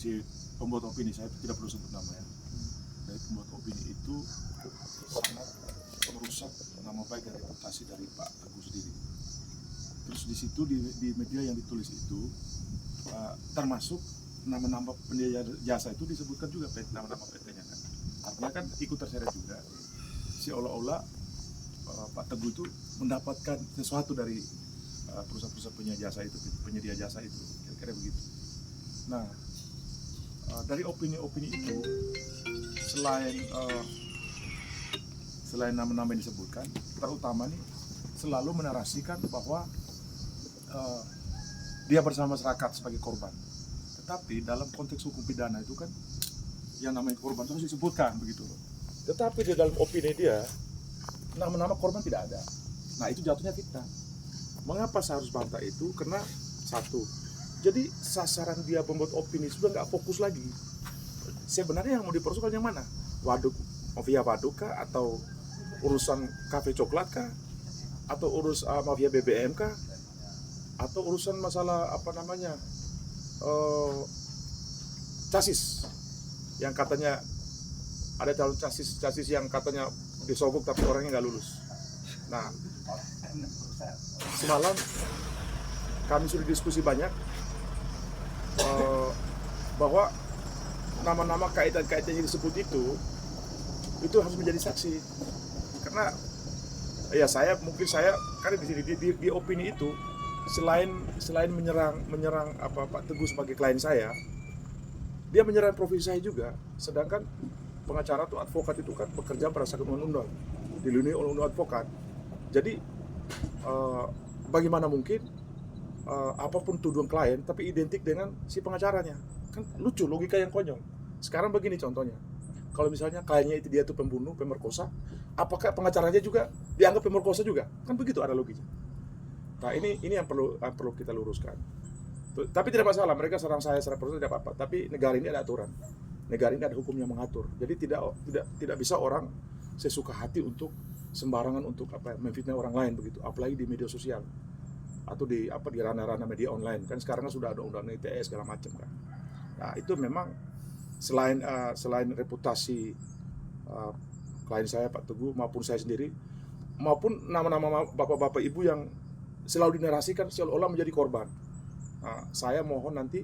si pembuat opini, saya tidak perlu sebut nama ya, dari pembuat opini itu sangat merusak nama baik dan reputasi dari Pak Teguh sendiri. Terus di situ di media yang ditulis itu termasuk nama-nama penyedia jasa itu disebutkan juga nama-nama PT-nya kan. Artinya kan ikut terseret juga. Seolah-olah Pak Teguh itu mendapatkan sesuatu dari perusahaan-perusahaan penyedia jasa itu, kira-kira begitu. Nah, dari opini-opini itu, selain nama-nama yang disebutkan, terutama nih selalu menarasikan bahwa dia bersama masyarakat sebagai korban. Tetapi dalam konteks hukum pidana itu kan yang namanya korban harus disebutkan begitu loh. Tetapi di dalam opini dia nama-nama korban tidak ada. Nah itu jatuhnya fitnah. Mengapa saya harus bantah itu? Karena satu, jadi sasaran dia membuat opini sudah nggak fokus lagi. Sebenarnya yang mau dipersoalkan yang mana? Waduk, mafia waduk kah? Atau urusan kafe coklat kah? Atau urus mafia BBM kah? Atau urusan masalah chassis yang katanya ada calon chassis yang katanya disogok tapi orangnya nggak lulus. Nah, semalam kami sudah diskusi banyak bahwa nama-nama kaitan-kaitan yang disebut itu harus menjadi saksi. Karena ya mungkin saya karena di sini di opini itu selain menyerang Pak Teguh sebagai klien saya, dia menyerang profesi saya juga. Sedangkan pengacara atau advokat itu kan bekerja berdasarkan undang-undang, dilindungi oleh undang advokat. Jadi bagaimana mungkin apapun tuduhan klien tapi identik dengan si pengacaranya? Kan lucu, logika yang konyol. Sekarang begini contohnya, kalau misalnya kliennya itu dia tuh pembunuh, pemerkosa, apakah pengacaranya juga dianggap pemerkosa juga? Kan begitu ada logikanya. Nah ini yang perlu kita luruskan. Tapi tidak masalah, mereka serang saya secara personal tidak apa-apa. Tapi negara ini ada aturan, negara ini ada hukum yang mengatur. Jadi tidak bisa orang sesuka hati untuk sembarangan untuk memfitnah orang lain begitu. Apalagi di media sosial atau di ranah-ranah media online. Kan sekarang sudah ada undang-undang ITE segala macam kan. Nah itu memang selain reputasi klien saya Pak Teguh maupun saya sendiri maupun nama-nama bapak-bapak ibu yang selalu dinarasikan seolah-olah menjadi korban. Nah, saya mohon nanti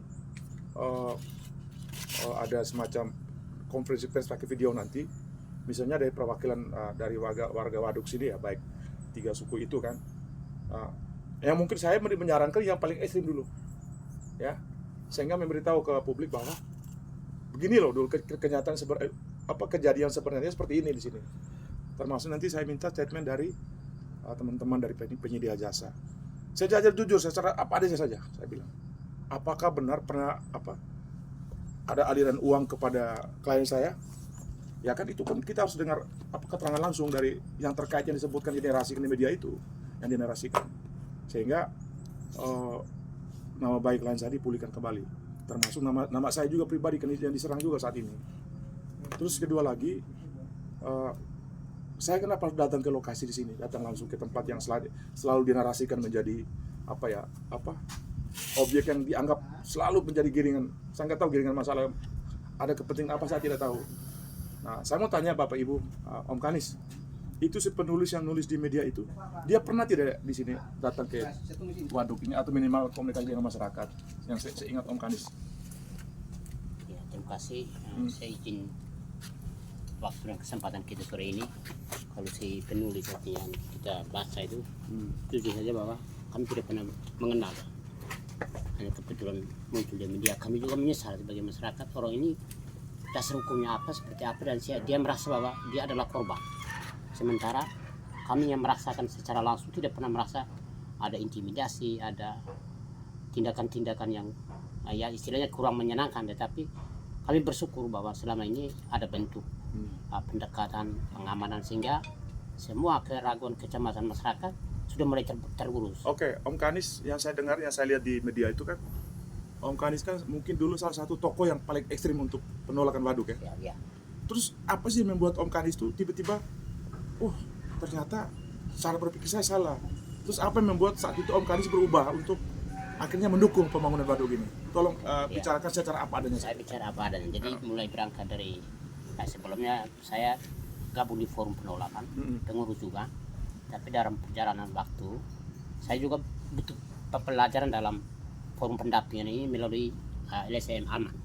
ada semacam konferensi pers pakai video nanti, misalnya dari perwakilan dari warga waduk sini ya, baik 3 suku itu kan. Yang mungkin saya menyarankan yang paling ekstrim dulu, ya, sehingga memberitahu ke publik bahwa begini loh dulu kenyataan kejadian sebenarnya seperti ini di sini. Termasuk nanti saya minta statement dari teman-teman dari penyedia jasa. Saya jujur, secara apa adanya saja saya bilang. Apakah benar pernah ada aliran uang kepada klien saya? Ya kan itu kan kita harus dengar keterangan langsung dari yang terkait yang disebutkan dinarasikan di media itu, yang dinarasikan. Sehingga nama baik klien saya dipulihkan kembali. Termasuk nama saya juga pribadi yang diserang juga saat ini. Terus kedua lagi, saya kenapa datang ke lokasi di sini, datang langsung ke tempat yang selalu dinarasikan menjadi objek yang dianggap selalu menjadi giringan. Saya nggak tahu giringan masalah ada kepentingan apa, saya tidak tahu. Nah, saya mau tanya Bapak Ibu, Om Kanis, itu si penulis yang nulis di media itu, dia pernah tidak di sini datang ke waduk ini atau minimal komunikasi dengan masyarakat? Yang saya ingat Om Kanis. Ya, terima kasih. Saya izin waktu dan kesempatan kita sore ini. Kalau si penulis yang kita baca itu jujur saja bahwa kami tidak pernah mengenal, hanya kebetulan muncul di media. Kami juga menyesal sebagai masyarakat, orang ini dasar hukumnya apa, seperti apa, dan dia merasa bahwa dia adalah korban. Sementara kami yang merasakan secara langsung tidak pernah merasa ada intimidasi, ada tindakan-tindakan yang ya istilahnya kurang menyenangkan. Tetapi kami bersyukur bahwa selama ini ada bentuk pendekatan, pengamanan, sehingga semua keraguan kecemasan masyarakat sudah mulai terurus. Oke, Om Kanis, yang saya dengar, yang saya lihat di media itu kan, Om Kanis kan mungkin dulu salah satu tokoh yang paling ekstrim untuk penolakan waduk ya. Ya. Terus apa sih yang membuat Om Kanis itu tiba-tiba, ternyata cara berpikir saya salah. Terus apa yang membuat saat itu Om Kanis berubah untuk akhirnya mendukung pembangunan waduk ini? tolong Ya. bicarakan secara apa adanya. Saya bicara apa adanya. Jadi mulai berangkat dari sebelumnya saya gabung di forum penolakan, pengurus juga. Tapi dalam perjalanan waktu saya juga butuh pelajaran dalam forum pendampingan ini melalui LSM Aman.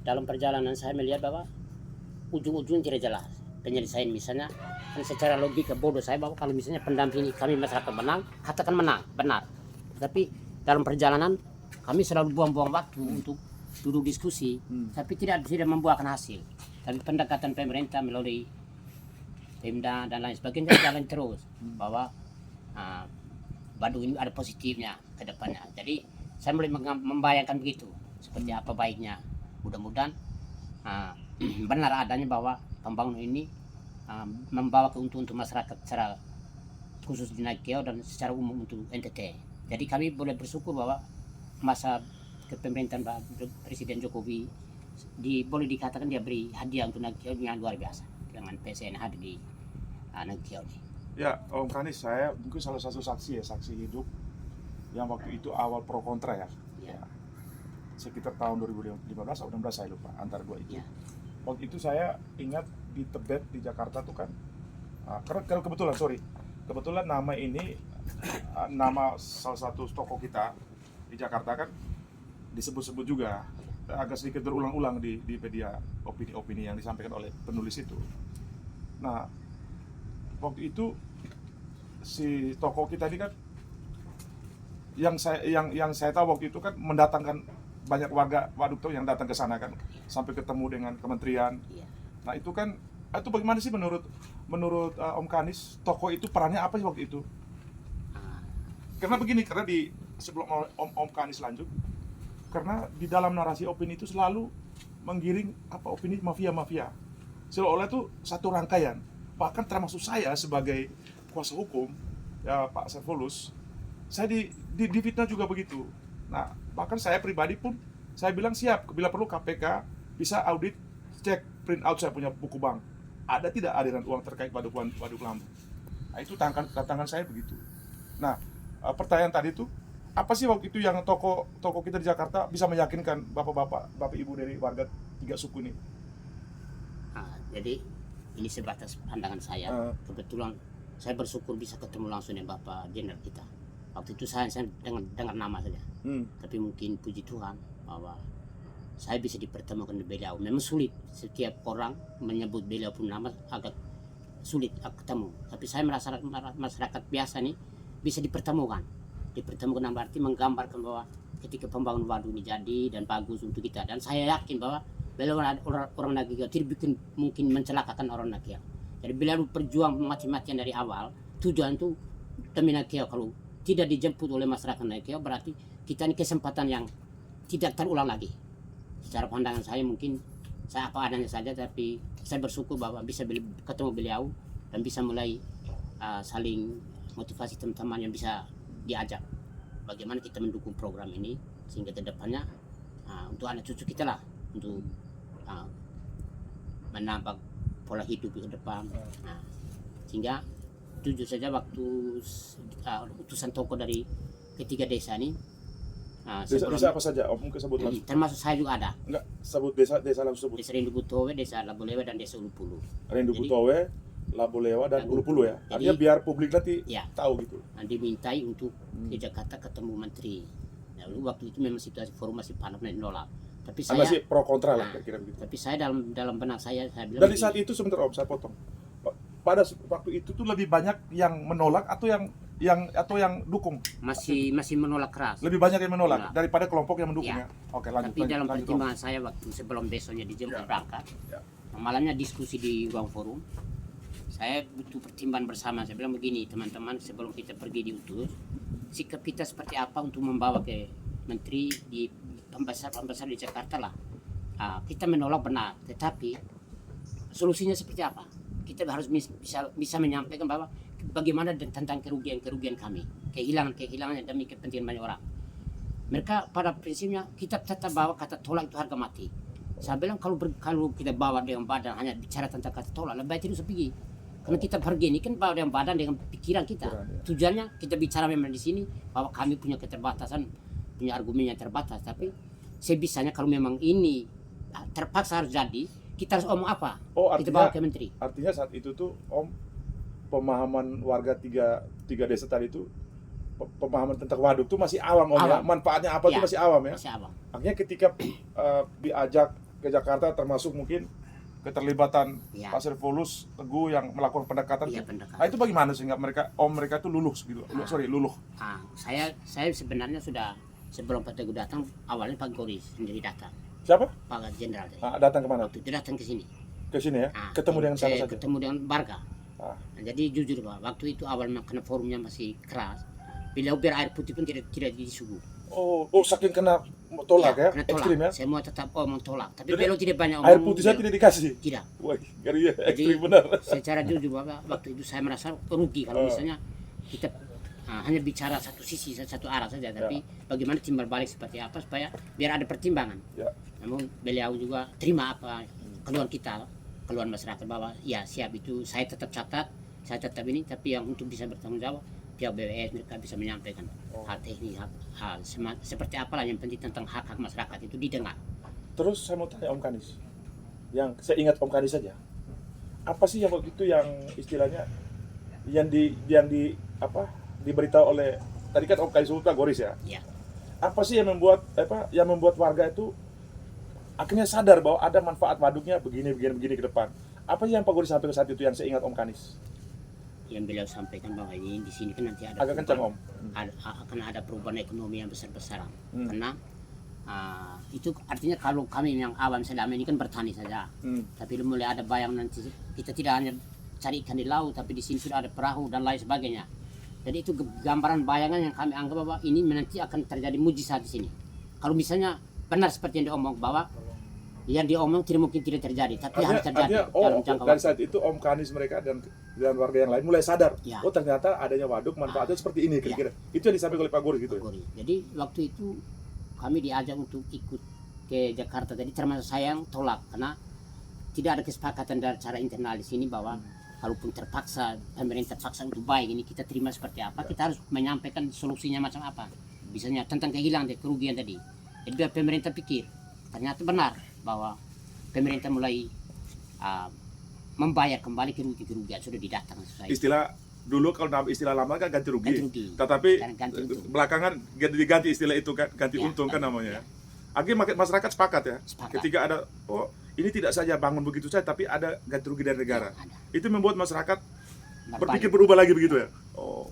Dalam perjalanan saya melihat bahwa ujung-ujung tidak jelas penyelesaian, misalnya kan secara logika bodoh saya bahwa kalau misalnya pendampingi kami masyarakat menang, katakan menang, benar. Tapi dalam perjalanan kami selalu buang-buang waktu untuk duduk diskusi, tapi tidak membuahkan hasil. Tapi pendekatan pemerintah melalui Pemda dan lain sebagainya jalan terus bahwa Badung ini ada positifnya ke depannya. Jadi saya mulai membayangkan begitu seperti apa baiknya. Mudah-mudahan benar adanya bahwa pembangunan ini membawa keuntungan untuk masyarakat secara khusus di Nakeo dan secara umum untuk NTT. Jadi kami boleh bersyukur bahwa masa kepemerintahan Presiden Jokowi boleh dikatakan dia beri hadiah untuk Nakeo yang luar biasa dengan PSN hadir di Nakeo ini. Ya, Om Kanis, saya mungkin salah satu saksi hidup yang waktu itu awal pro kontra ya. Ya. Sekitar tahun 2015 atau 2016 saya lupa, antara dua itu. Ya. Waktu itu saya ingat di Tebet di Jakarta tuh kan, karena kebetulan nama ini nama salah satu tokoh kita di Jakarta kan disebut-sebut juga, agak sedikit berulang-ulang di media opini-opini yang disampaikan oleh penulis itu. Nah, waktu itu si tokoh kita ini kan yang saya tahu waktu itu kan mendatangkan banyak warga Waduk Tau yang datang ke sana kan, sampai ketemu dengan kementerian. Ya. Nah itu kan, itu bagaimana sih menurut Om Kanis, tokoh itu perannya apa sih waktu itu? Karena begini, karena sebelum Om Kanis lanjut, karena di dalam narasi opini itu selalu menggiring opini mafia-mafia, seolah-olah itu satu rangkaian. Bahkan termasuk saya sebagai kuasa hukum ya Pak Servolus, saya difitnah juga begitu. Nah bahkan saya pribadi pun saya bilang siap bila perlu KPK bisa audit, cek print out saya punya buku bank, ada tidak aliran uang terkait Waduk Lambu. Nah itu tantangan saya begitu. Nah pertanyaan tadi itu apa sih waktu itu yang toko kita di Jakarta bisa meyakinkan bapak ibu dari warga 3 suku ini? Jadi ini sebatas pandangan saya. Kebetulan saya bersyukur bisa ketemu langsung dengan Bapak Jenderal kita. Waktu itu saya dengar nama saja. Tapi mungkin puji Tuhan bahwa saya bisa dipertemukan dengan beliau. Memang sulit, setiap orang menyebut beliau pun nama agak sulit ketemu. Tapi saya merasa masyarakat biasa nih bisa dipertemukan dalam arti menggambarkan bahwa ketika pembangunan waduk ini jadi dan bagus untuk kita. Dan saya yakin bahwa beliau orang Nakeo tidak mungkin mencelakakan orang Nakeo. Jadi beliau berjuang mati-matian dari awal. Tujuan itu demi Nakeo. Kalau tidak dijemput oleh masyarakat Nakeo berarti kita ini kesempatan yang tidak terulang lagi. Secara pandangan saya mungkin saya apa adanya saja, tapi saya bersyukur bahwa bisa ketemu beliau dan bisa mulai saling motivasi teman-teman yang bisa diajak bagaimana kita mendukung program ini sehingga kedepannya untuk anak cucu kita lah, untuk menambah pola hidup ke depan. Sehingga jujur saja waktu utusan tokoh dari ketiga desa ini desa apa saja? Mungkin sebut langsung. Termasuk saya juga ada. Enggak, sebut desa langsung sebut. Desa Rindu Butowe, Desa Labulewa dan Desa Ulupulu. Rindu Butowe, Labulewa dan Ulupulu ya. Artinya biar publik nanti tahu gitu. Dimintai untuk di Jakarta ketemu menteri. Lalu waktu itu memang situasi forum masih panas dan nolak. Tapi saya masih pro kontra lah kira-kira begitu. Tapi saya dalam benak saya bilang. Dari saat itu sebentar Om, saya potong. Pada waktu itu tuh lebih banyak yang menolak atau yang dukung? Masih menolak keras. Lebih banyak yang menolak daripada kelompok yang mendukungnya. Oke, lanjut. Tapi dalam pertimbangan saya waktu sebelum besoknya dijemput berangkat, malamnya diskusi di ruang forum, saya butuh pertimbangan bersama. Saya bilang begini, teman-teman, sebelum kita pergi diutus, sikap kita seperti apa untuk membawa ke menteri di pembesar di Jakarta lah. Kita menolak benar, tetapi solusinya seperti apa? Kita harus bisa menyampaikan bahwa bagaimana tentang kerugian kami, kehilangan demi kepentingan banyak orang. Mereka pada prinsipnya kita tetap bawa kata tolak itu harga mati. Saya bilang kalau kita bawa dengan badan hanya bicara tentang kata tolak, lebih baik tidak usah pergi. Karena kita pergi ini kan bawa dengan badan dengan pikiran kita. Tujuannya kita bicara memang di sini bahwa kami punya keterbatasan punya argumen yang terbatas, tapi sebisanya kalau memang ini terpaksa harus jadi, kita harus omong apa? Oh, Kita bawa ke menteri. artinya saat itu tuh Om, pemahaman warga tiga desa tadi itu, pemahaman tentang waduk tuh masih awam Om ya. Awam. Manfaatnya apa tuh Ya. masih awam ya. Masih abang. Artinya ketika diajak ke Jakarta, termasuk mungkin keterlibatan Ya. Pak Servolus Teguh yang melakukan pendekatan. Iya, Nah pendekatan. itu bagaimana sehingga mereka tuh luluh gitu. Luluh. Saya sebenarnya sudah sebelum Pak Teguh datang, awalnya Pak Goris sendiri datang, Siapa? Pak Jenderal. Datang kemana? Waktu itu datang ke sini. Ke sini ya. Ah, Ketemu dengan siapa saja? Ketemu dengan warga. Ah. Nah, jadi jujur Pak, waktu itu awalnya karena forumnya masih keras, beliau biar air putih pun tidak disuguh. Oh, saking kena tolak ya, kena tolak. ekstrim ya. Semua tetap mentolak, tapi Jadi, beliau tidak banyak Air omong, putih saya beliau- tidak dikasih. tidak. Wah, ngeri ya, Jadi, ekstrim benar. secara jujur Bapak, waktu itu saya merasa rugi kalau misalnya kita hanya bicara satu sisi, satu arah saja, tapi bagaimana timbal balik seperti apa supaya biar ada pertimbangan. Ya. Namun beliau juga terima apa keluhan kita, keluhan masyarakat bahwa ya siap itu saya tetap catat, saya tetap ini, tapi yang untuk bisa bertanggung jawab pihak BWS mereka bisa menyampaikan hal teknis, hal seperti apalah yang penting tentang hak-hak masyarakat itu didengar. Terus saya mau tanya Om Kanis, yang saya ingat Om Kanis saja, apa sih yang waktu itu yang istilahnya yang diberitahu oleh tadi kan Om Kanis Sultan Goris ya? Ya. Apa sih yang membuat warga itu akhirnya sadar bahwa ada manfaat waduknya begini ke depan? Apa sih yang Pak Goris sampaikan saat itu yang saya ingat Om Kanis? Yang beliau sampaikan bahwa ini di sini kan nanti ada Agak kencang Om. akan ada perubahan ekonomi yang besar-besaran. Hmm. Karena itu artinya kalau kami yang awam selama ini kan bertani saja, tapi mulai ada bayang nanti kita tidak hanya cari ikan di laut, tapi di sini sudah ada perahu dan lain sebagainya. Jadi itu gambaran bayangan yang kami anggap bahwa ini nanti akan terjadi mujizat di sini. Kalau misalnya benar seperti yang diomong bahwa yang diomong tidak mungkin tidak terjadi, tapi harus terjadi dalam jangka dari waktu. saat itu Om Kanis mereka dan warga yang lain mulai sadar, Ya. oh ternyata adanya waduk manfaatnya seperti ini kira-kira. Itu yang disampaikan oleh Pak Goris gitu ya. Jadi waktu itu kami diajak untuk ikut ke Jakarta. Jadi termasuk saya yang tolak karena tidak ada kesepakatan dari cara internal di sini bahwa kalaupun terpaksa pemerintah terpaksa untuk baik ini kita terima seperti apa, kita harus menyampaikan solusinya macam apa. Misalnya tentang kehilangan kerugian tadi. Jadi biar pemerintah pikir ternyata benar bahwa pemerintah mulai membayar kembali kerugian sudah didatang sesuai. Istilah dulu kalau istilah lama kan ganti rugi. Ganti rugi. Tetapi Ganti untung. belakangan diganti istilah itu kan ganti Ya, untung kan namanya. ya. Akhirnya masyarakat sepakat ya. Sepakat. Ketika ada ini tidak saja bangun begitu saja tapi ada ganti rugi dari negara. Ada. Itu membuat masyarakat Berbalik. berpikir berubah lagi begitu ya. Oh.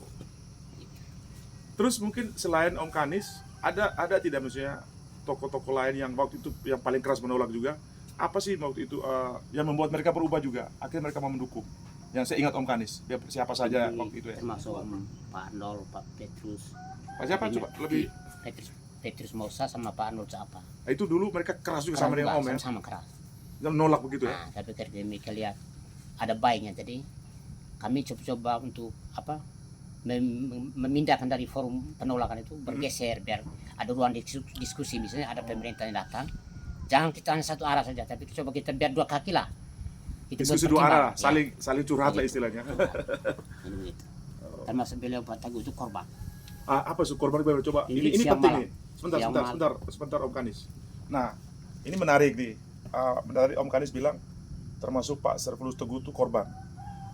Terus mungkin selain Om Kanis ada tidak maksudnya tokoh-tokoh lain yang waktu itu yang paling keras menolak juga? Apa sih waktu itu yang membuat mereka berubah juga? Akhirnya mereka mau mendukung. Yang saya ingat Om Kanis, siapa saja waktu itu ya? Termasuk Pak Nol, Pak Petrus. Pak siapa coba lebih? Petrus Mosa sama Pak Nol apa? Nah, itu dulu mereka keras juga sama dengan Om ya? Sama keras. Yang menolak begitu ya? Nah, tapi ketika mereka lihat ada baiknya, jadi kami coba untuk memindahkan dari forum penolakan itu bergeser biar ada ruang diskusi. Misalnya ada pemerintah yang datang, jangan kita hanya satu arah saja, tapi coba kita biar dua kaki lah. Kita Diskusi dua arah, saling curhat lah istilahnya. Ini begitu. Termasuk beliau Pak Teguh itu korban. Apa sih korban coba? Ini siang penting malam. nih. Sebentar Om Kanis. Nah, ini menarik nih. Dari Om Kanis bilang termasuk Pak Servolus Teguh itu korban.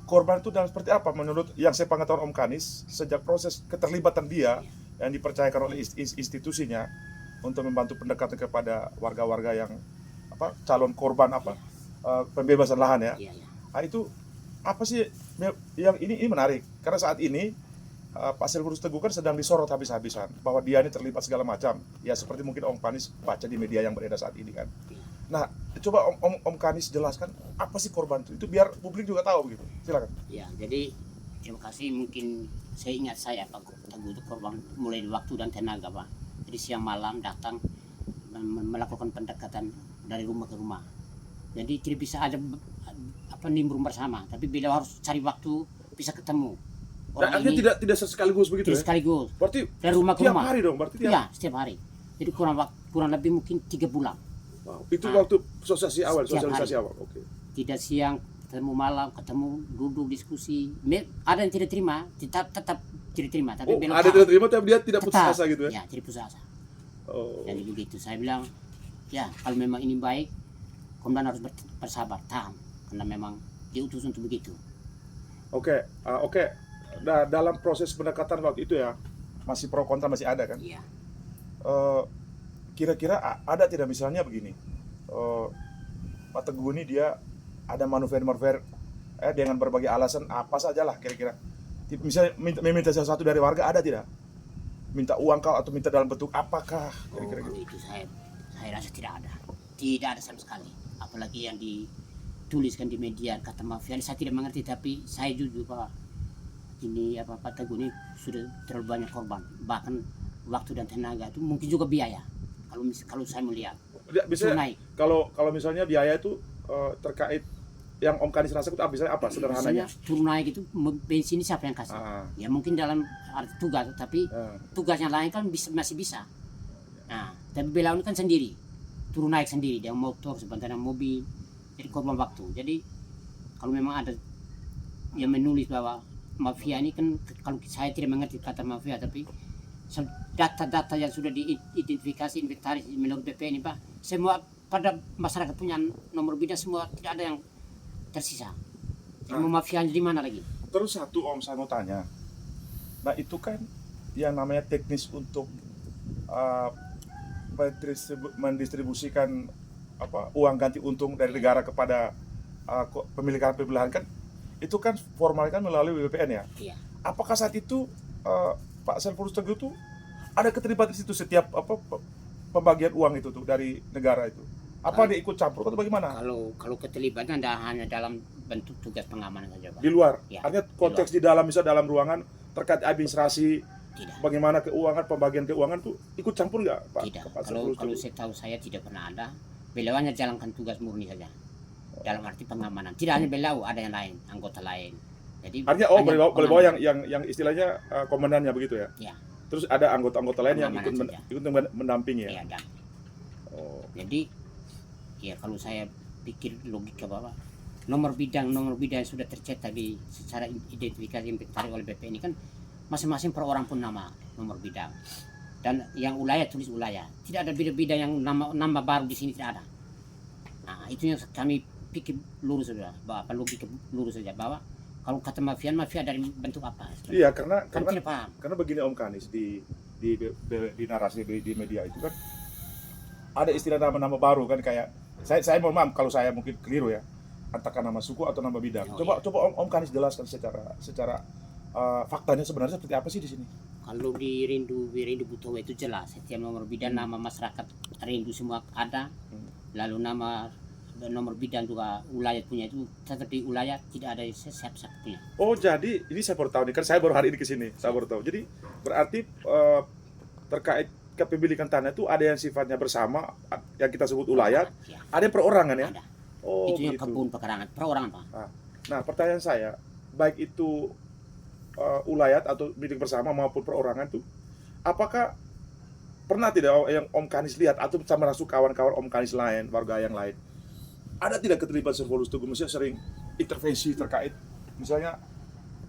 Korban itu dalam seperti apa menurut yang saya pengetahuan Om Kanis sejak proses keterlibatan dia yang dipercayakan oleh institusinya untuk membantu pendekatan kepada warga-warga yang calon korban pembebasan lahan ya. Iya, iya. Nah, itu apa sih yang ini menarik karena saat ini Pak Servolus Teguh kan sedang disorot habis-habisan bahwa dia ini terlibat segala macam ya seperti mungkin Om Kanis baca di media yang beredar saat ini kan. Nah, coba Om Kanis jelaskan apa sih korban itu biar publik juga tahu begitu. Silakan. Ya, jadi terima kasih. Mungkin saya ingat saya Pak Teguh itu korban mulai waktu dan tenaga Pak. Jadi siang malam datang melakukan pendekatan dari rumah ke rumah. Jadi tidak bisa ada nimbrung bersama, tapi beliau harus cari waktu bisa ketemu. Orang ini tidak sekaligus begitu tidak ya? sekaligus. Berarti dari rumah ke tiap rumah. hari dong, berarti tiap. Ya, setiap hari. Jadi kurang lebih mungkin 3 bulan. Wow. Itu waktu sosialisasi awal. Oke. Tidak siang, ketemu malam, ketemu duduk diskusi. Ada yang tidak terima, tetap tidak terima. Tapi Ada tidak terima tapi dia tidak putus asa gitu ya? Ya, tidak putus asa. Oh. Jadi begitu saya bilang, ya kalau memang ini baik, komandan harus bersabar, tahan, karena memang diutus untuk begitu. Oke, dalam proses pendekatan waktu itu ya, masih pro kontra masih ada kan? Iya. Eh, Kira-kira ada tidak misalnya begini, Pak Teguh ini dia ada manuver-manuver dengan berbagai alasan apa saja lah kira-kira. Misalnya meminta sesuatu dari warga ada tidak? Minta uang kau atau minta dalam bentuk apakah kira-kira Kalau gitu? itu saya rasa tidak ada sama sekali. Apalagi yang dituliskan di media kata mafia, saya tidak mengerti, tapi saya jujur bahwa ini Pak Teguh ini sudah terlalu banyak korban, bahkan waktu dan tenaga itu mungkin juga biaya. Kalau saya melihat Bisa naik. kalau misalnya biaya itu terkait yang Om Kadis rasa itu misalnya apa sederhananya? Misalnya turun naik itu bensin ini siapa yang kasih? Ya mungkin dalam arti tugas, tapi tugas yang lain kan masih bisa. Nah, tapi Belaun kan sendiri, turun naik sendiri, dia motor, sebentar mobil, jadi korban waktu. Jadi kalau memang ada yang menulis bahwa mafia ini kan, kalau saya tidak mengerti kata mafia, tapi data-data yang sudah diidentifikasi, inventaris menurut BPN ini Pak, semua pada masyarakat punya nomor bidang semua, tidak ada yang tersisa. Jadi mafianya di mana lagi? Terus satu Om saya mau tanya, nah itu kan yang namanya teknis untuk mendistribusikan uang ganti untung dari negara kepada pemilik belahan kan, itu kan formal kan melalui BPN ya. Iya. Apakah saat itu Pak Saifulus Teguh itu ada keterlibatan di situ setiap pembagian uang itu tuh dari negara itu? Apa dia ikut campur atau bagaimana? Kalau keterlibatan hanya dalam bentuk tugas pengamanan saja Pak. Di luar, Ya, artinya konteks di dalam, misalnya dalam ruangan terkait administrasi, tidak. bagaimana keuangan, pembagian keuangan tuh ikut campur nggak Pak? Tidak. Pak Kalau Saifulus Teguh? setahu saya tidak pernah ada. Beliau hanya jalankan tugas murni saja. Dalam arti pengamanan. Tidak hanya beliau, ada yang lain, anggota lain. Jadi Artinya hanya boleh bawa pengamanan. yang istilahnya komandannya begitu ya? Ya. Terus ada anggota-anggota lain yang Pengamanan saja. ikut mendampingi ya? Iya, dan Oh. jadi ya kalau saya pikir logika bahwa nomor bidang yang sudah tercetak di secara identifikasi inventaris oleh BPN ini kan masing-masing per orang pun nama nomor bidang, dan yang wilayah tulis wilayah, tidak ada bidang-bidang yang nama baru di sini, tidak ada. Nah itu yang kami pikir lurus saja, bahwa logika lurus saja, bahwa kalau kata mafia dari bentuk apa? Iya, Kan tidak paham. karena begini Om Kadis, di narasi di media itu kan ada istilah nama-nama baru kan, kayak saya mohon maaf kalau saya mungkin keliru ya, katakan nama suku atau nama bidang. Oh, Coba iya. Om Kadis jelaskan secara faktanya sebenarnya seperti apa sih di sini? Kalau di Rindu Butowo itu jelas, setiap nomor bidang nama masyarakat Rindu semua ada. Lalu nama nomor bidang juga wilayah punya itu, tetapi wilayah tidak ada siapa punya. Oh, jadi ini saya baru tahu nih, kan saya baru hari ini ke sini, saya baru tahu. Jadi berarti terkait kepemilikan tanah itu ada yang sifatnya bersama, yang kita sebut wilayah, Ya, ada yang perorangan ya? ada. Oh, Itu yang gitu. kebun perorangan Pak. Nah, pertanyaan saya, baik itu wilayah atau milik bersama maupun perorangan tuh, apakah pernah tidak yang Om Kadis lihat atau sama rasuk kawan-kawan Om Kadis lain, warga yang lain, ada tidak keterlibatan Saifulus Teguh misalnya sering intervensi terkait misalnya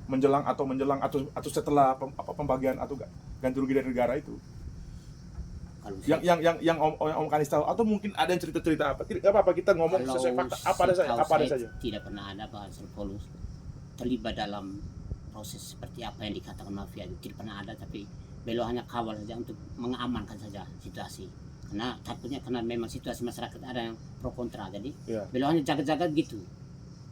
menjelang atau setelah pembagian atau ganti rugi dari negara itu? Kalau Yang Om Kadis tahu, atau mungkin ada yang cerita-cerita apa? Tidak apa-apa, kita ngomong sesuai fakta apa ada saja. Tidak pernah ada Pak Saifulus terlibat dalam proses seperti apa yang dikatakan mafia itu, tidak pernah ada, tapi beliau hanya kawal saja untuk mengamankan saja situasi. Karena takutnya, karena memang situasi masyarakat ada yang pro kontra, jadi beliau hanya jaga-jaga gitu.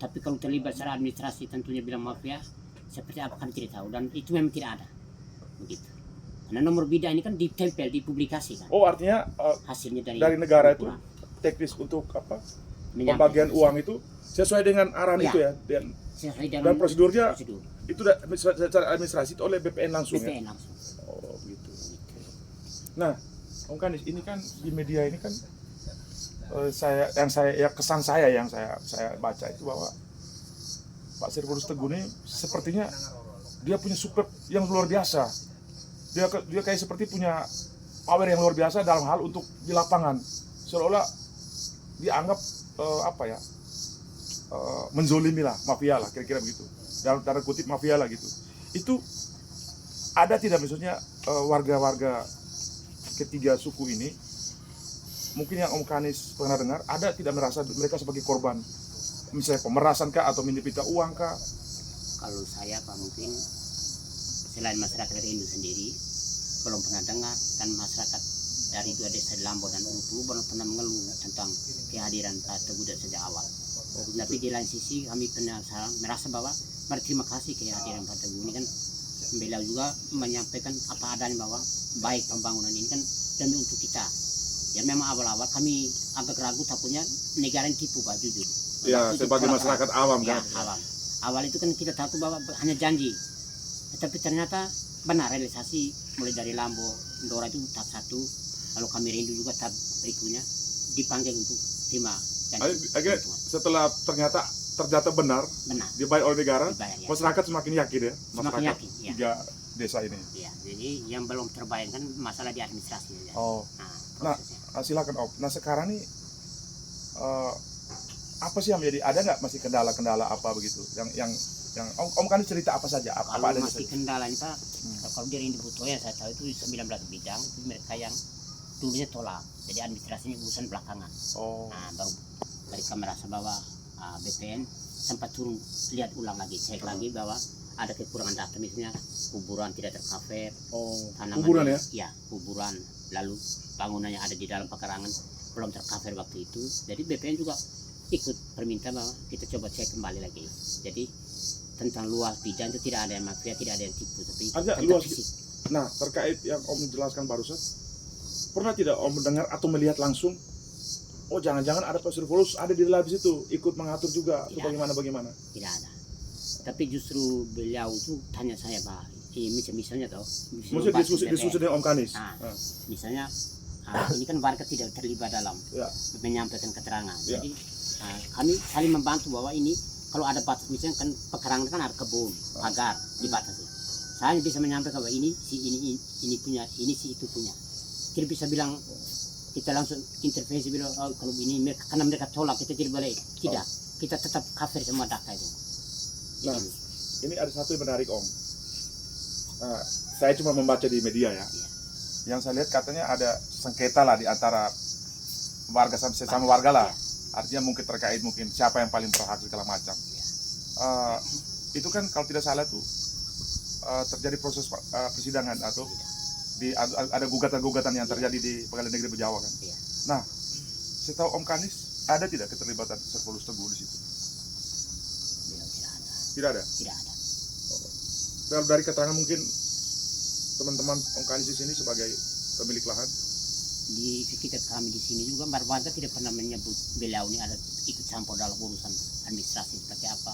Tapi kalau terlibat secara administrasi tentunya bilang mafia seperti apa kan tidak tahu, dan itu memang tidak ada begitu. Karena nomor bidang ini kan ditempel, dipublikasikan. Oh, artinya Hasilnya dari negara itu teknis untuk pembagian uang itu sesuai dengan arahan Ya. itu ya, dan prosedurnya itu secara administrasi itu oleh BPN langsung ya. BPN langsung. Oh, begitu. Nah, Om Kadis, ini kan di media ini kan kesan saya yang saya baca itu bahwa Pak Saifulus Teguh ini sepertinya dia punya super yang luar biasa. Dia kayak seperti punya power yang luar biasa dalam hal untuk di lapangan. Seolah-olah dianggap menzolimi lah, mafia lah, kira-kira begitu. Dalam tanda kutip mafia lah gitu. Itu ada tidak maksudnya warga-warga ketiga suku ini, mungkin yang Om Kanis pernah dengar, ada tidak merasa mereka sebagai korban, misalnya pemerasan kah atau minta uang kah? Kalau saya Pak mungkin selain masyarakat dari Indo sendiri belum pernah dengar, dan masyarakat dari dua desa Lambo dan Utu belum pernah mengeluh tentang kehadiran Pak Teguh sejak awal. Tapi di lain sisi kami pernah merasa bahwa berterima kasih kehadiran Pak Teguh ini kan, beliau juga menyampaikan apa adanya bahwa baik pembangunan ini kan demi untuk kita. Ya memang awal-awal kami agak ragu, takutnya negara ini tipu Pak, jujur. Ya, Waktu itu sebagai orang- masyarakat awam ya, kan. awam. Awal itu kan kita takut bahwa hanya janji, tapi ternyata benar realisasi mulai dari Lambo, Ndora itu tahap 1, lalu kami rindu juga tahap berikutnya dipanggil untuk terima janji. Agak setelah ternyata benar Benar, dibayar oleh negara, dibayar ya. masyarakat semakin yakin ya, Semakin masyarakat yakin, ya. tiga desa ini. Ya, jadi yang belum terbayangkan masalah di administrasi ya. Oh, Nah, Nah, prosesnya. silakan Om. Nah sekarang nih apa sih yang menjadi, ada nggak masih kendala-kendala apa begitu? Yang Om kan cerita apa saja, apa Kalau adanya masih saja. kendala ini Pak, kalau di Rindu Buto yang saya tahu itu 19 bidang, itu mereka yang dulunya tolak, jadi administrasinya urusan belakangan. Oh, Nah, baru mereka merasa bahwa BPN sempat turun lihat ulang lagi, cek lagi bahwa ada kekurangan data, misalnya kuburan tidak tercover, tanaman kuburan ya? Ya, kuburan, lalu bangunannya ada di dalam pekarangan belum tercover waktu itu. Jadi BPN juga ikut permintaan bahwa kita coba cek kembali lagi. Jadi tentang luas bidang itu tidak ada yang mafia, tidak ada yang tipu, tapi Ada tentang luas fisik. Nah terkait yang Om jelaskan barusan, pernah tidak Om mendengar atau melihat langsung, oh jangan-jangan ada Pak Survolus ada di dalam situ ikut mengatur juga atau Tidak. bagaimana? Tidak ada. Tapi justru beliau itu tanya saya Pak, misalnya toh, Maksudnya diskusi dengan Om Kanis. Nah, Nah, misalnya ini kan warga tidak terlibat dalam ya. menyampaikan keterangan. Ya. Jadi kami saling membantu bahwa ini kalau ada batas, misalnya kan pekarangan kan ada kebun, pagar dibatasi. Saya bisa menyampaikan bahwa ini si ini punya, ini si itu punya. Tidak bisa bilang kita langsung intervensi bilang oh, kalau ini mereka, karena mereka tolak kita tidak boleh. Tidak, kita tetap cover semua data itu. Nah, ini ada satu yang menarik Om. Saya cuma membaca di media ya. Iya. Yang saya lihat katanya ada sengketa lah di antara warga sesama warga lah. Iya. Artinya mungkin terkait mungkin siapa yang paling berhak segala macam. Itu kan kalau tidak salah tuh terjadi proses persidangan atau ada gugatan-gugatan yang terjadi di Pengadilan Negeri Bejawa kan. Iya. Nah, setahu Om Kanis ada tidak keterlibatan Survolus Teguh di situ? Beliau tidak ada. Tidak ada. Tidak ada. Kalau dari keterangan mungkin teman-teman Om Kanis di sini sebagai pemilik lahan, Di sekitar kami di sini juga warga tidak pernah menyebut beliau ini ada ikut campur dalam urusan administrasi seperti apa,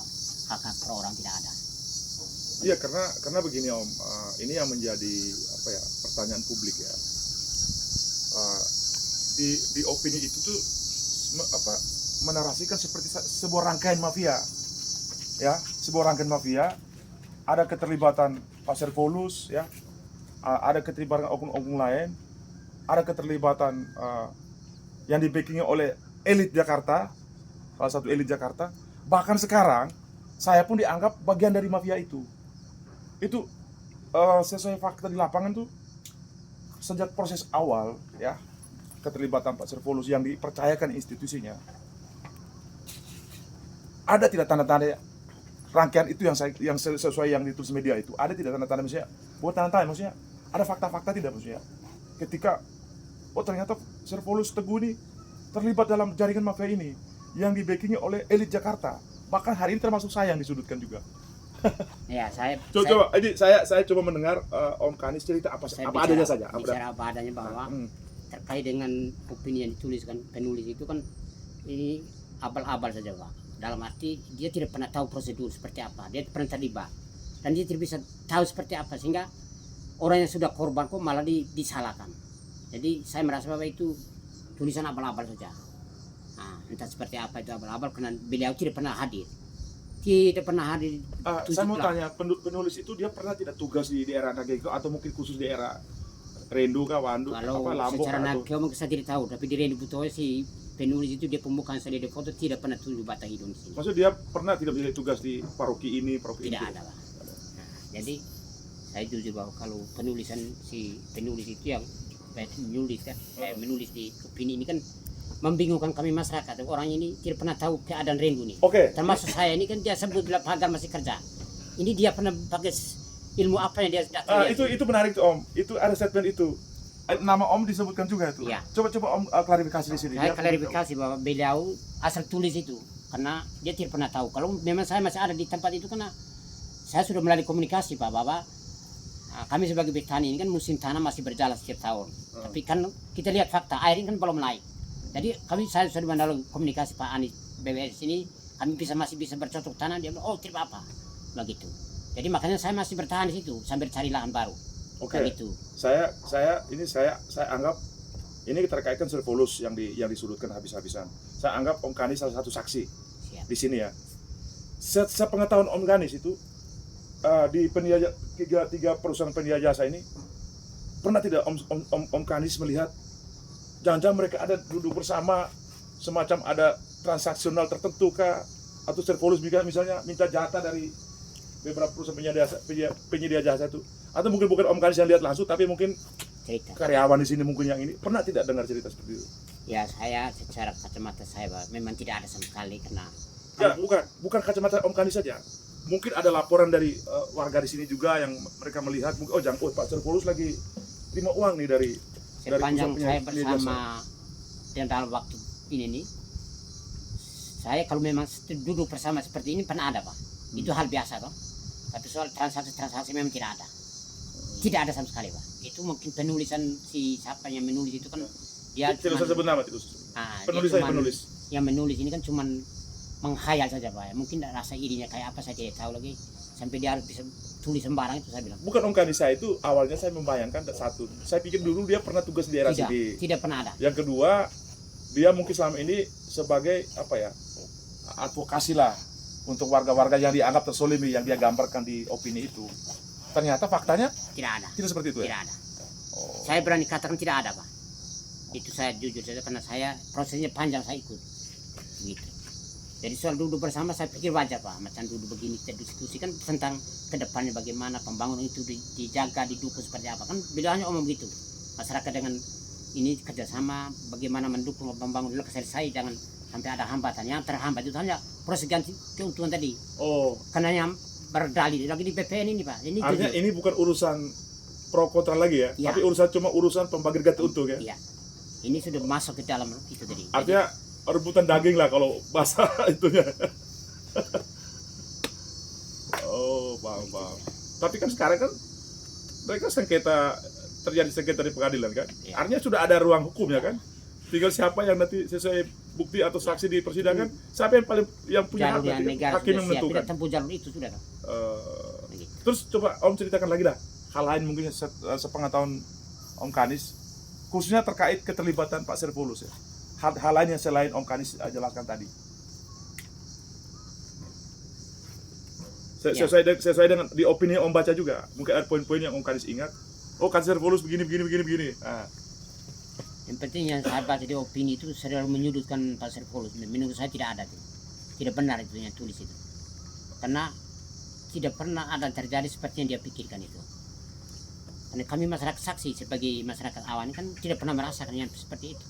hak-hak per orang tidak ada. iya karena begini Om, ini yang menjadi apa ya pertanyaan publik ya. Di opini itu tuh menarasikan seperti sebuah rangkaian mafia, ya sebuah rangkaian mafia, ada keterlibatan Pak Survolus ya, ada keterlibatan oknum-oknum lain, ada keterlibatan yang di-backing oleh elit Jakarta, salah satu elit Jakarta. Bahkan sekarang saya pun dianggap bagian dari mafia itu. Itu sesuai fakta di lapangan tuh sejak proses awal ya keterlibatan Pak Survolus yang dipercayakan institusinya. Ada tidak tanda-tanda rangkaian itu yang sesuai yang ditulis media itu? Ada tidak tanda-tanda maksudnya? Buat tanda-tanda maksudnya ada fakta-fakta tidak maksudnya? Ketika ternyata Survolus Teguh ini terlibat dalam jaringan mafia ini yang di-backing oleh elit Jakarta. Bahkan hari ini termasuk saya yang disudutkan juga. Ya, Coba ini saya coba mendengar Om Kanis cerita apa adanya saja. Bicara apa adanya bahwa terkait dengan opini yang dituliskan penulis itu kan ini abal-abal saja Pak. Dalam arti dia tidak pernah tahu prosedur seperti apa, dia pernah terlibat dan dia tidak bisa tahu seperti apa, sehingga orang yang sudah korban kok malah disalahkan. Jadi saya merasa bahwa itu tulisan abal-abal saja. Nah, entah seperti apa itu abal-abal karena beliau tidak pernah hadir. Tidak pernah hadir. Saya mau tanya, penulis itu dia pernah tidak tugas di daerah Nagego atau mungkin khusus daerah Rendu kah, Wandu, Kalau Lambok secara atau Nageo mungkin saya tidak tahu, tapi di Rindu Butoy si penulis itu dia pembukaan saya di foto tidak pernah tunjuk Batang Hidung di sini. maksud dia pernah tidak menjadi tugas di paroki ini, paroki Tidak itu? ada Pak. Nah, jadi saya jujur bahwa kalau penulisan si penulis itu yang menulis kan, menulis di opini ini kan membingungkan kami masyarakat. Orang ini tidak pernah tahu keadaan Rindu nih. Oke. Termasuk saya ini kan dia sebut bilang pagar masih kerja. Ini dia pernah pakai ilmu apa yang dia tidak tahu. Itu menarik tuh Om. Itu ada statement itu. Nama Om disebutkan juga itu. Iya. Coba Om klarifikasi di sini. Saya klarifikasi bahwa beliau asal tulis itu karena dia tidak pernah tahu. Kalau memang saya masih ada di tempat itu karena saya sudah melalui komunikasi Pak bahwa kami sebagai petani ini kan musim tanam masih berjalan setiap tahun. Tapi kan kita lihat fakta air ini kan belum naik. Jadi saya sudah melalui komunikasi Pak Anies BWS ini kami masih bisa bercocok tanam. Dia bilang oh tidak apa begitu. Jadi makanya saya masih bertahan di situ sambil cari lahan baru. Oke. Begitu. Saya anggap ini terkaitkan Servolus yang disudutkan habis-habisan. Saya anggap Om Ganis salah satu saksi. Siap. Di sini ya. Sepengetahuan Om Ganis itu di tiga perusahaan penyedia jasa ini pernah tidak Om Ganis melihat jangan-jangan mereka ada duduk bersama semacam ada transaksional tertentu kah atau Servolus misalnya minta jatah dari beberapa perusahaan penyedia jasa itu atau mungkin bukan Om Ganis yang lihat langsung tapi mungkin Cerita. karyawan di sini mungkin yang ini pernah tidak dengar cerita seperti itu? Ya saya secara kacamata saya Pak, memang tidak ada sama sekali karena Ya bukan kacamata Om Ganis saja. Mungkin ada laporan dari warga di sini juga yang mereka melihat mungkin Pak Servolus lagi terima uang nih dari sepanjang saya penyedia jasa. bersama dan dalam waktu ini nih saya kalau memang duduk bersama seperti ini pernah ada Pak. Itu hal biasa toh. Tapi soal transaksi memang tidak ada sama sekali Pak. Itu mungkin penulisan si siapa yang menulis itu kan dia Tidak usah sebut nama itu. Penulis. Yang menulis ini kan cuman menghayal saja Pak. Mungkin rasa irinya kayak apa saya tidak tahu lagi sampai dia harus bisa tulis sembarang itu saya bilang. Bukan Om Ganis saya itu awalnya saya membayangkan satu. Saya pikir dulu dia pernah tugas di daerah sini. Tidak pernah ada. Yang kedua, dia mungkin selama ini sebagai advokasi lah untuk warga-warga yang dianggap tersolimi yang dia gambarkan di opini itu. Ternyata faktanya Tidak ada. tidak seperti itu ya. Tidak ada. Oh. Saya berani katakan tidak ada Pak. Itu saya jujur saja karena saya prosesnya panjang saya ikut. Gitu. Jadi soal duduk bersama saya pikir wajar Pak, macam duduk begini kita diskusikan tentang kedepannya bagaimana pembangunan itu dijaga, didukung seperti apa kan beliau hanya omong begitu. Masyarakat dengan ini kerjasama bagaimana mendukung pembangunan dulu selesai jangan sampai ada hambatan. Yang terhambat itu hanya proses ganti keuntungan tadi. Oh, Karena yang berdalil lagi di PPN ini Pak. Ini artinya jujur. ini bukan urusan pro kontra lagi ya, Ya. tapi urusan pembagian ganti untung ya. Iya. Ini sudah masuk ke dalam itu tadi. Artinya rebutan daging lah kalau bahasa itunya. Oh, paham. Tapi kan sekarang kan mereka terjadi sengketa di pengadilan kan. Iya. Artinya sudah ada ruang hukumnya kan. Tinggal siapa yang nanti sesuai bukti atau saksi di persidangan, siapa yang punya hak jalur yang nanti, negara hakim yang sudah siap, menentukan. kita tempuh jalur itu sudah. Begitu. Terus coba Om ceritakan lagi dah hal lain mungkin sepengetahuan Om Ganis khususnya terkait keterlibatan Pak Servolus ya. Hal lain yang selain Om Ganis jelaskan tadi. Sesuai dengan di opini yang Om baca juga. Mungkin ada poin-poin yang Om Ganis ingat. Oh, kan Servolus begini. Nah, Yang penting yang saya baca di opini itu selalu menyudutkan Pak Servolus. Menurut saya tidak ada tuh. Tidak benar itu yang tulis itu. Karena tidak pernah ada terjadi seperti yang dia pikirkan itu. Karena kami masyarakat saksi sebagai masyarakat awam kan tidak pernah merasakan yang seperti itu.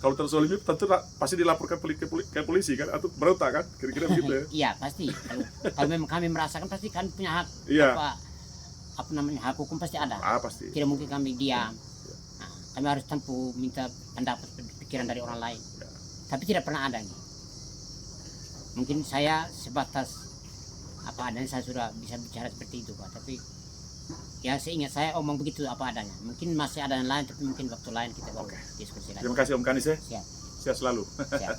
kalau tersolimi tentu pasti dilaporkan ke polisi kan atau berontak kan? Kira-kira begitu ya. Iya pasti. Kalau memang kami merasakan pasti kami punya hak. Iya. Apa namanya hak hukum pasti ada. Pasti. Tidak mungkin kami diam. Nah, kami harus tempuh minta pendapat pikiran dari orang lain. Ya. Tapi tidak pernah ada. Mungkin saya sebatas apa adanya saya sudah bisa bicara seperti itu Pak. Tapi ya seingat saya omong begitu apa adanya. Mungkin masih ada yang lain tapi mungkin waktu lain kita baru diskusi lagi. Terima kasih Om Ganis ya. Siap. Sehat selalu. Siap.